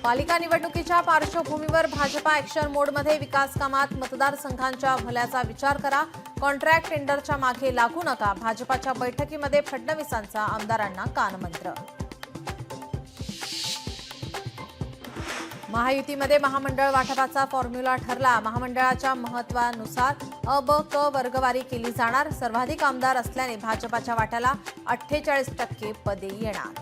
पालिका निवडणुकीच्या पार्श्वभूमीवर भाजपा ॲक्शन मोडमध्ये विकास कामात मतदारसंघांच्या भल्याचा विचार करा. कॉन्ट्रॅक्ट टेंडरच्या मागे लागू नका. भाजपाच्या बैठकीमध्ये फडणवीसांचा आमदारांना कानमंत्र. महायुतीमध्ये महामंडळ वाटपाचा फॉर्म्युला ठरला. महामंडळाच्या महत्त्वानुसार अ, ब, क वर्गवारी केली जाणार. सर्वाधिक आमदार असल्याने भाजपाच्या वाट्याला 48% पदे येणार.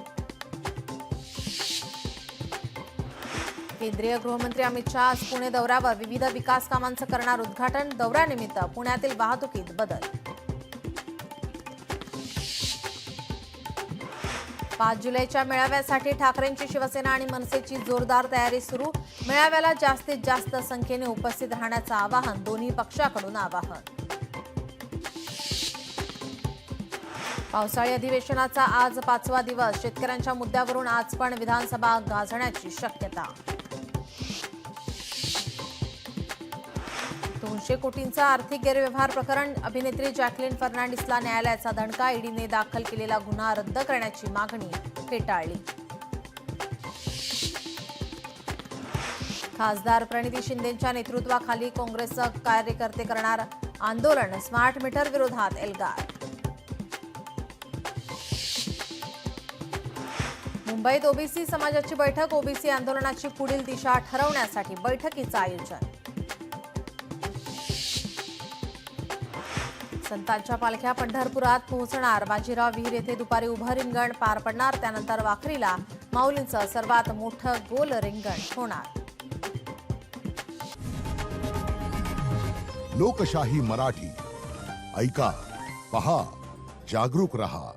केंद्रीय गृहमंत्री अमित शहा आज पुणे दौऱ्यावर. विविध विकास कामांचं करणार उद्घाटन. दौऱ्यानिमित्त पुण्यातील वाहतुकीत बदल. 5 जुलैच्या मेळाव्यासाठी ठाकरेंची शिवसेना आणि मनसेची जोरदार तयारी सुरू. मेळाव्याला जास्तीत जास्त संख्येने उपस्थित राहण्याचं आवाहन. दोन्ही पक्षाकडून आवाहन. पावसाळी अधिवेशनाचा आज 5वा दिवस. शेतकऱ्यांच्या मुद्द्यावरून आज पण विधानसभा गाजण्याची शक्यता. 200 कोटींचा आर्थिक गैरव्यवहार प्रकरण. अभिनेत्री जॅकलिन फर्नांडिसला न्यायालयाचा दणका. ईडीने दाखल केलेला गुन्हा रद्द करण्याची मागणी फेटाळली. खासदार प्रणिती शिंदेंच्या नेतृत्वाखाली काँग्रेसचे कार्यकर्ते करणार आंदोलन. स्मार्ट मीटर विरोधात एल्गार. मुंबईत ओबीसी समाजाची बैठक. ओबीसी आंदोलनाची पुढील दिशा ठरवण्यासाठी बैठकीचं आयोजन. संतांच्या पालख्या पंढरपुरात पोहोचणार. बाजीराव विहीर येथे दुपारी उभं रिंगण पार पडणार. त्यानंतर वाखरीला माऊलींचं सर्वात मोठं गोल रिंगण होणार. लोकशाही मराठी ऐका, पहा, जागरूक रहा.